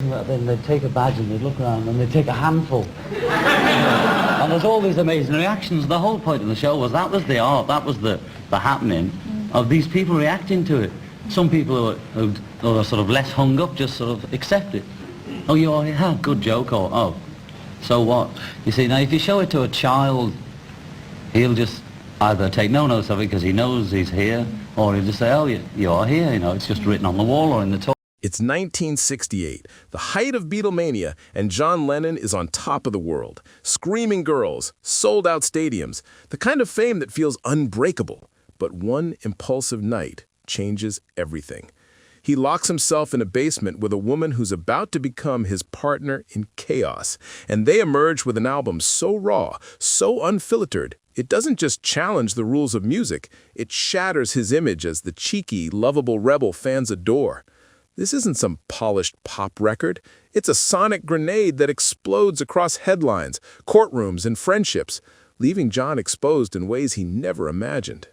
Then they'd take a badge and they'd look around and they'd take a handful. And there's all these amazing reactions. The whole point of the show was that was the art, that was the happening of these people reacting to it. Some people who are sort of less hung up just sort of accept it. Oh, you're here, good joke, or oh, so what? You see, now if you show it to a child, he'll just either take no notice of it because he knows he's here, or he'll just say, oh, you're here, you know, it's just written on the wall or in the toy. It's 1968, the height of Beatlemania, and John Lennon is on top of the world. Screaming girls, sold-out stadiums, the kind of fame that feels unbreakable. But one impulsive night changes everything. He locks himself in a basement with a woman who's about to become his partner in chaos, and they emerge with an album so raw, so unfiltered, it doesn't just challenge the rules of music, it shatters his image as the cheeky, lovable rebel fans adore. This isn't some polished pop record. It's a sonic grenade that explodes across headlines, courtrooms, and friendships, leaving John exposed in ways he never imagined.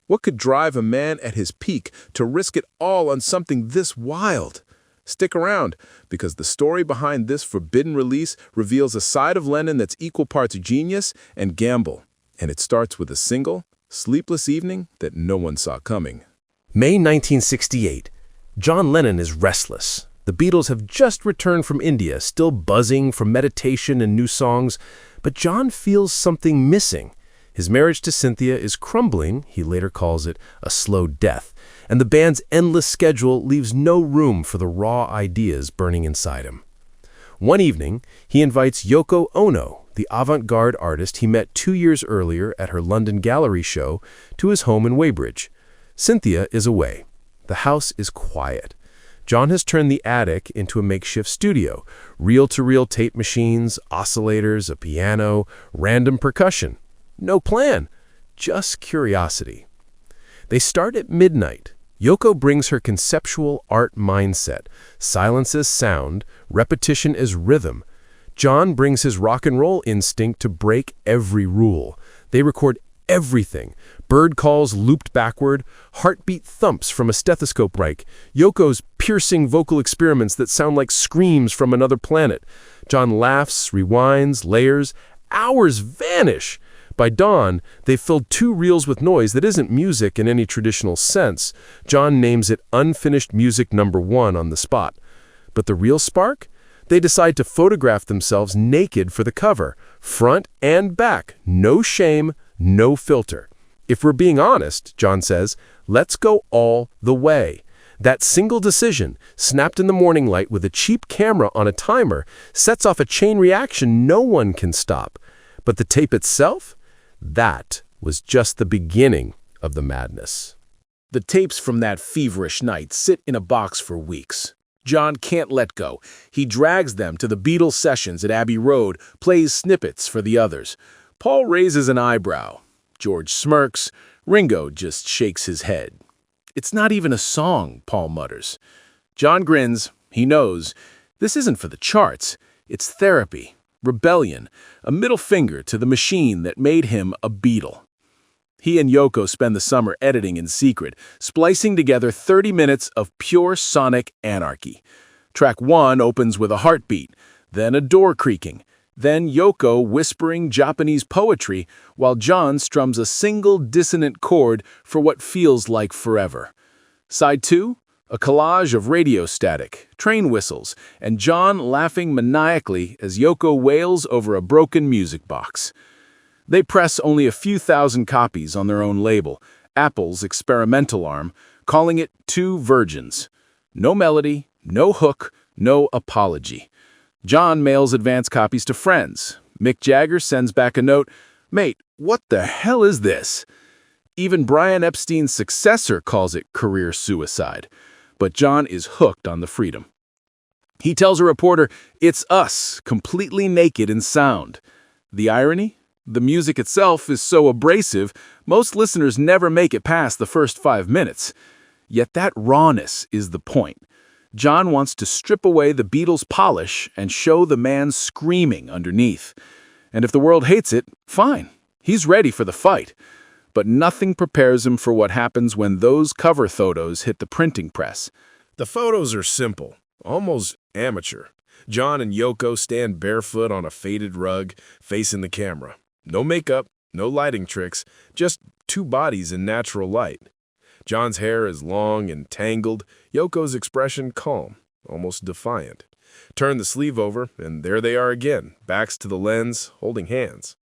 What could drive a man at his peak to risk it all on something this wild? Stick around, because the story behind this forbidden release reveals a side of Lennon that's equal parts genius and gamble. And it starts with a single, Sleepless Evening, that no one saw coming. May 1968. John Lennon is restless. The Beatles have just returned from India, still buzzing from meditation and new songs, but John feels something missing. His marriage to Cynthia is crumbling, he later calls it a slow death, and the band's endless schedule leaves no room for the raw ideas burning inside him. One evening, he invites Yoko Ono, the avant-garde artist he met 2 years earlier at her London gallery show, to his home in Weybridge. Cynthia is away. The house is quiet. John has turned the attic into a makeshift studio, reel-to-reel tape machines, oscillators, a piano, random percussion. No plan, just curiosity. They start at midnight. Yoko brings her conceptual art mindset, silence as sound, repetition as rhythm. John brings his rock and roll instinct to break every rule. They record everything. Bird calls looped backward, heartbeat thumps from a stethoscope mic, Yoko's piercing vocal experiments that sound like screams from another planet. John laughs, rewinds, layers. Hours vanish. By dawn, they've filled 2 reels with noise that isn't music in any traditional sense. John names it unfinished music number 1 on the spot. But the real spark? They decide to photograph themselves naked for the cover, front and back, no shame, no filter. If we're being honest, John says, let's go all the way. That single decision, snapped in the morning light with a cheap camera on a timer, sets off a chain reaction no one can stop. But the tape itself? That was just the beginning of the madness. The tapes from that feverish night sit in a box for weeks. John can't let go. He drags them to the Beatles sessions at Abbey Road, plays snippets for the others. Paul raises an eyebrow. George smirks. Ringo just shakes his head. It's not even a song, Paul mutters. John grins. He knows. This isn't for the charts. It's therapy, rebellion, a middle finger to the machine that made him a Beatle. He and Yoko spend the summer editing in secret, splicing together 30 minutes of pure sonic anarchy. Track 1 opens with a heartbeat, then a door creaking, then Yoko whispering Japanese poetry while John strums a single dissonant chord for what feels like forever. Side 2, a collage of radio static, train whistles, and John laughing maniacally as Yoko wails over a broken music box. They press only a few thousand copies on their own label, Apple's experimental arm, calling it Two Virgins. No melody, no hook, no apology. John mails advance copies to friends. Mick Jagger sends back a note, "Mate, what the hell is this?" Even Brian Epstein's successor calls it career suicide. But John is hooked on the freedom. He tells a reporter, "It's us, completely naked in sound." The irony? The music itself is so abrasive, most listeners never make it past the first 5 minutes. Yet that rawness is the point. John wants to strip away the Beatles' polish and show the man screaming underneath. And if the world hates it, fine. He's ready for the fight. But nothing prepares him for what happens when those cover photos hit the printing press. The photos are simple, almost Amateur. John and Yoko stand barefoot on a faded rug, facing the camera. No makeup, no lighting tricks, just two bodies in natural light. John's hair is long and tangled, Yoko's expression calm, almost defiant. Turn the sleeve over, and there they are again, backs to the lens, holding hands.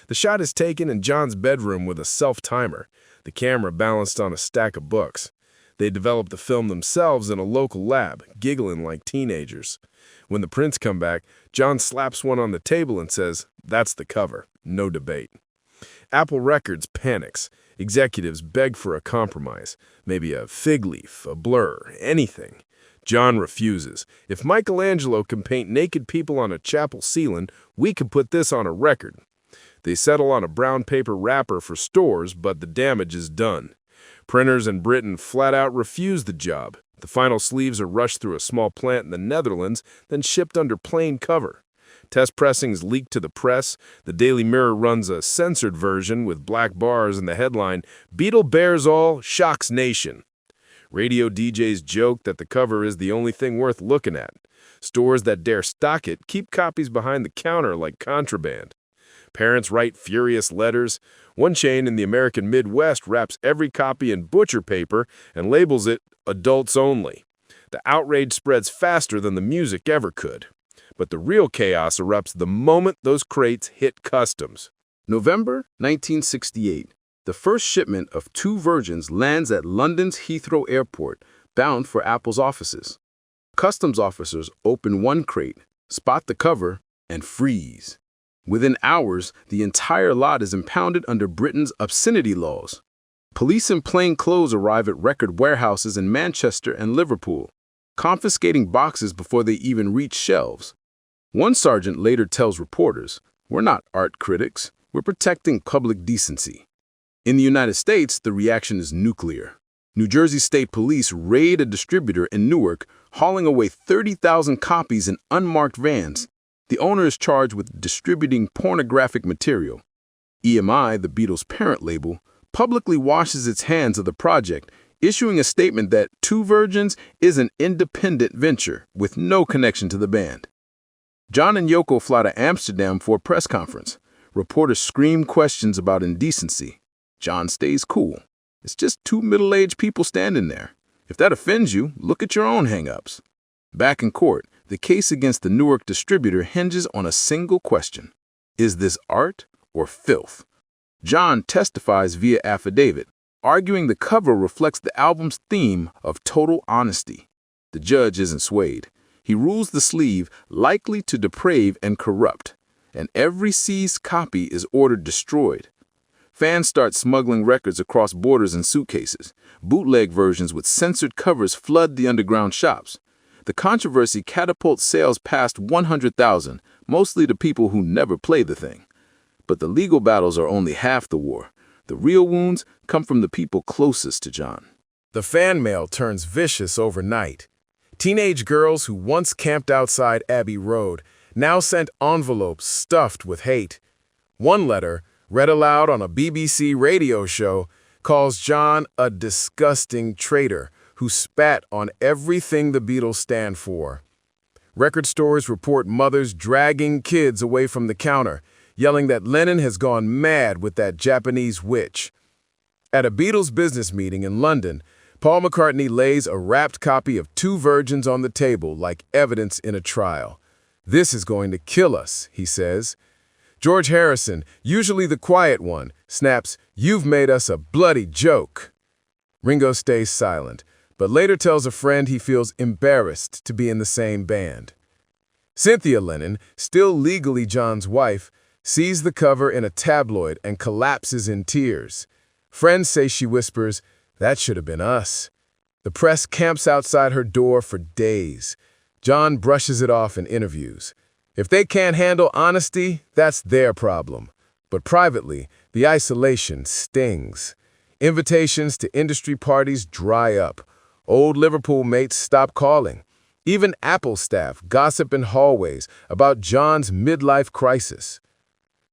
The shot is taken in John's bedroom with a self-timer, the camera balanced on a stack of books. They developed the film themselves in a local lab, giggling like teenagers. When the prints come back, John slaps one on the table and says, "That's the cover, no debate." Apple Records panics. Executives beg for a compromise, maybe a fig leaf, a blur, anything. John refuses. "If Michelangelo can paint naked people on a chapel ceiling, we can put this on a record." They settle on a brown paper wrapper for stores, but the damage is done. Printers in Britain flat out refuse the job. The final sleeves are rushed through a small plant in the Netherlands, then shipped under plain cover. Test pressings leak to the press. The Daily Mirror runs a censored version with black bars and the headline, "Beatle Bears All, Shocks Nation." Radio DJs joke that the cover is the only thing worth looking at. Stores that dare stock it keep copies behind the counter like contraband. Parents write furious letters. One chain in the American Midwest wraps every copy in butcher paper and labels it adults only. The outrage spreads faster than the music ever could. But the real chaos erupts the moment those crates hit customs. November 1968. The first shipment of two virgins lands at London's Heathrow Airport, bound for Apple's offices. Customs officers open one crate, spot the cover, and freeze. Within hours, the entire lot is impounded under Britain's obscenity laws. Police in plain clothes arrive at record warehouses in Manchester and Liverpool, confiscating boxes before they even reach shelves. One sergeant later tells reporters, "We're not art critics, we're protecting public decency." In the United States, the reaction is nuclear. New Jersey State Police raid a distributor in Newark, hauling away 30,000 copies in unmarked vans. The owner is charged with distributing pornographic material. EMI, the Beatles' parent label, publicly washes its hands of the project, issuing a statement that Two Virgins is an independent venture with no connection to the band. John and Yoko fly to Amsterdam for a press conference. Reporters scream questions about indecency. John stays cool. "It's just two middle-aged people standing there. If that offends you, look at your own hang-ups." Back in court, the case against the Newark distributor hinges on a single question. Is this art or filth? John testifies via affidavit, arguing the cover reflects the album's theme of total honesty. The judge isn't swayed. He rules the sleeve likely to deprave and corrupt, and every seized copy is ordered destroyed. Fans start smuggling records across borders in suitcases. Bootleg versions with censored covers flood the underground shops. The controversy catapults sales past 100,000, mostly to people who never play the thing. But the legal battles are only half the war. The real wounds come from the people closest to John. The fan mail turns vicious overnight. Teenage girls who once camped outside Abbey Road now sent envelopes stuffed with hate. One letter, read aloud on a BBC radio show, calls John a disgusting traitor who spat on everything the Beatles stand for. Record stores report mothers dragging kids away from the counter, yelling that Lennon has gone mad with that Japanese witch. At a Beatles business meeting in London, Paul McCartney lays a wrapped copy of Two Virgins on the table like evidence in a trial. "This is going to kill us," he says. George Harrison, usually the quiet one, snaps, "You've made us a bloody joke." Ringo stays silent, but later tells a friend he feels embarrassed to be in the same band. Cynthia Lennon, still legally John's wife, sees the cover in a tabloid and collapses in tears. Friends say she whispers, "That should have been us." The press camps outside her door for days. John brushes it off in interviews. If they can't handle honesty, that's their problem. But privately, the isolation stings. Invitations to industry parties dry up. Old Liverpool mates stop calling. Even Apple staff gossip in hallways about John's midlife crisis.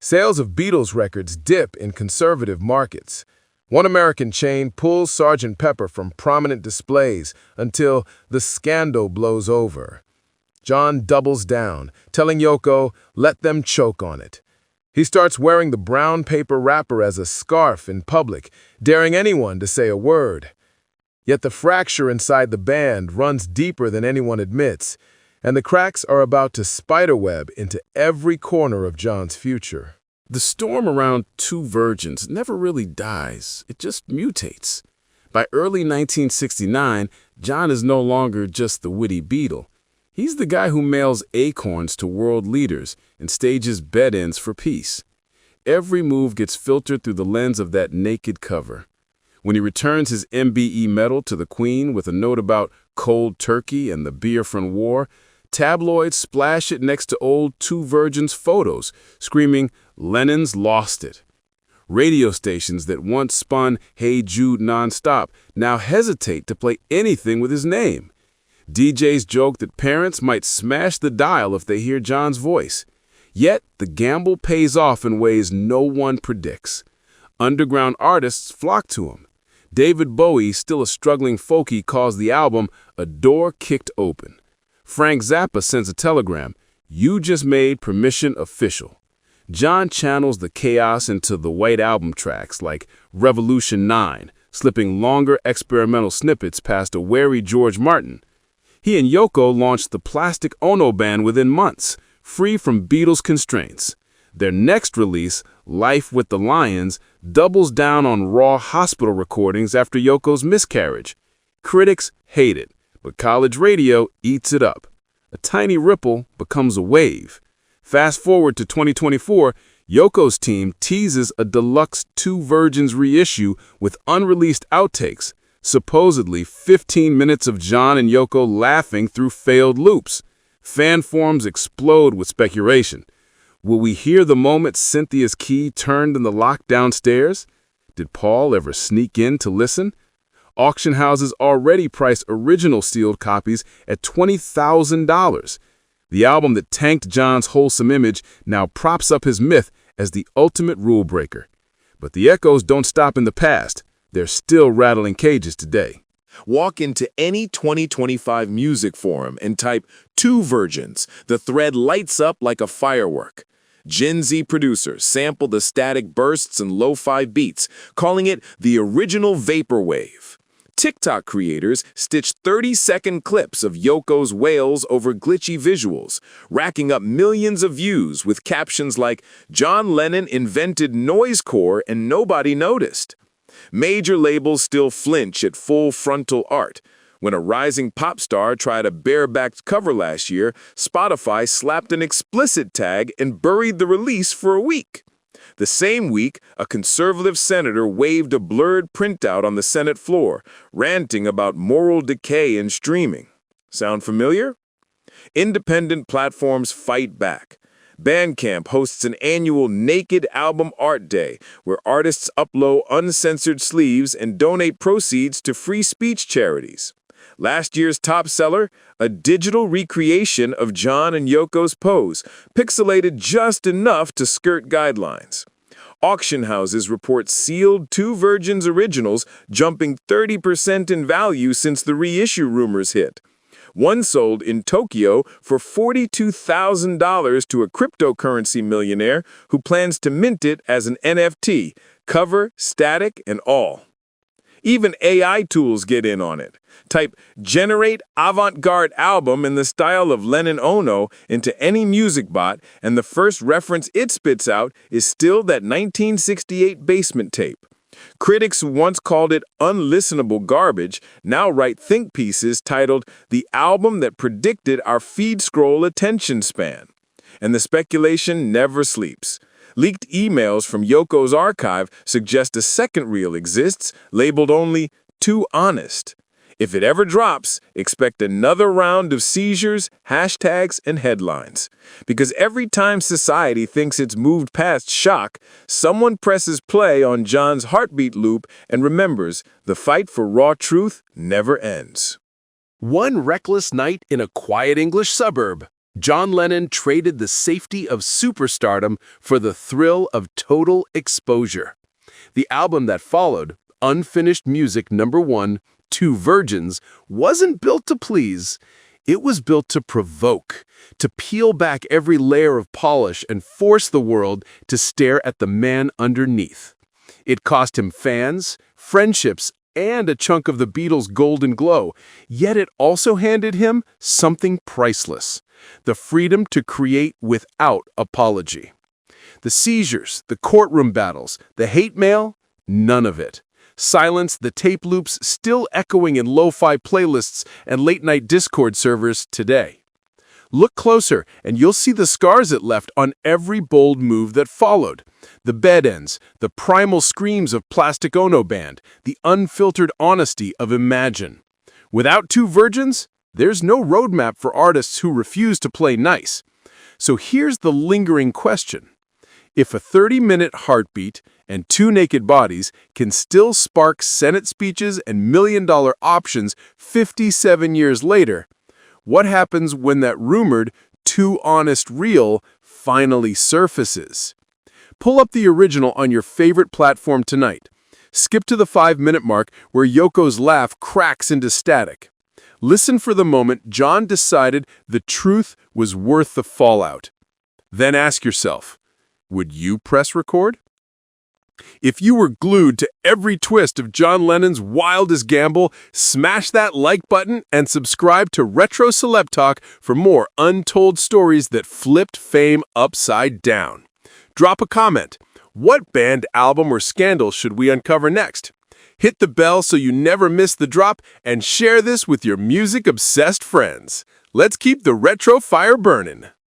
Sales of Beatles records dip in conservative markets. One American chain pulls Sgt. Pepper from prominent displays until the scandal blows over. John doubles down, telling Yoko, let them choke on it. He starts wearing the brown paper wrapper as a scarf in public, daring anyone to say a word. Yet the fracture inside the band runs deeper than anyone admits, and the cracks are about to spiderweb into every corner of John's future. The storm around Two Virgins never really dies, it just mutates. By early 1969, John is no longer just the witty Beatle. He's the guy who mails acorns to world leaders and stages bed-ins for peace. Every move gets filtered through the lens of that naked cover. When he returns his MBE medal to the Queen with a note about cold turkey and the Biafran War, tabloids splash it next to old Two Virgins photos, screaming, "Lennon's lost it." Radio stations that once spun Hey Jude nonstop now hesitate to play anything with his name. DJs joke that parents might smash the dial if they hear John's voice. Yet the gamble pays off in ways no one predicts. Underground artists flock to him. David Bowie, still a struggling folkie, calls the album a door kicked open. Frank Zappa sends a telegram, "You just made permission official." John channels the chaos into the White Album tracks like Revolution 9, slipping longer experimental snippets past a wary George Martin. He and Yoko launched the Plastic Ono Band within months, free from Beatles constraints. Their next release, Life with the Lions, doubles down on raw hospital recordings after Yoko's miscarriage. Critics hate it, but college radio eats it up. A tiny ripple becomes a wave. Fast forward to 2024, Yoko's team teases a deluxe Two Virgins reissue with unreleased outtakes, supposedly 15 minutes of John and Yoko laughing through failed loops. Fan forums explode with speculation. Will we hear the moment Cynthia's key turned in the lock downstairs? Did Paul ever sneak in to listen? Auction houses already price original sealed copies at $20,000. The album that tanked John's wholesome image now props up his myth as the ultimate rule breaker. But the echoes don't stop in the past. They're still rattling cages today. Walk into any 2025 music forum and type Two Virgins. The thread lights up like a firework. Gen Z producers sample the static bursts and lo-fi beats, calling it the original vaporwave. TikTok creators stitched 30-second clips of Yoko's wails over glitchy visuals, racking up millions of views with captions like, "John Lennon invented noisecore and nobody noticed." Major labels still flinch at full-frontal art. When a rising pop star tried a barebacked cover last year, Spotify slapped an explicit tag and buried the release for a week. The same week, a conservative senator waved a blurred printout on the Senate floor, ranting about moral decay in streaming. Sound familiar? Independent platforms fight back. Bandcamp hosts an annual Naked Album Art Day, where artists upload uncensored sleeves and donate proceeds to free speech charities. Last year's top seller, a digital recreation of John and Yoko's pose, pixelated just enough to skirt guidelines. Auction houses report sealed Two Virgins originals jumping 30% in value since the reissue rumors hit. One sold in Tokyo for $42,000 to a cryptocurrency millionaire who plans to mint it as an NFT, cover, static, and all. Even AI tools get in on it. Type "generate avant-garde album in the style of Lennon Ono" into any music bot, and the first reference it spits out is still that 1968 basement tape. Critics who once called it unlistenable garbage now write think pieces titled "The Album That Predicted Our Feed Scroll Attention Span." And the speculation never sleeps. Leaked emails from Yoko's archive suggest a second reel exists, labeled only "Too Honest." If it ever drops, expect another round of seizures, hashtags, and headlines. Because every time society thinks it's moved past shock, someone presses play on John's heartbeat loop and remembers the fight for raw truth never ends. One reckless night in a quiet English suburb, John Lennon traded the safety of superstardom for the thrill of total exposure. The album that followed, Unfinished Music No. 1, Two Virgins, wasn't built to please. It was built to provoke, to peel back every layer of polish and force the world to stare at the man underneath. It cost him fans, friendships, and a chunk of the Beatles' golden glow, yet it also handed him something priceless: the freedom to create without apology. The seizures, the courtroom battles, the hate mail, none of it. Silence, the tape loops still echoing in lo-fi playlists and late-night Discord servers today. Look closer, and you'll see the scars it left on every bold move that followed. The bed ends, the primal screams of Plastic Ono Band, the unfiltered honesty of Imagine. Without Two Virgins, there's no roadmap for artists who refuse to play nice. So here's the lingering question. If a 30-minute heartbeat and two naked bodies can still spark Senate speeches and million-dollar options 57 years later, what happens when that rumored Too Honest reel finally surfaces? Pull up the original on your favorite platform tonight. Skip to the 5-minute mark where Yoko's laugh cracks into static. Listen for the moment John decided the truth was worth the fallout. Then ask yourself, would you press record? If you were glued to every twist of John Lennon's wildest gamble, smash that like button and subscribe to Retro Celeb Talk for more untold stories that flipped fame upside down. Drop a comment. What band, album, or scandal should we uncover next? Hit the bell so you never miss the drop, and share this with your music-obsessed friends. Let's keep the retro fire burning.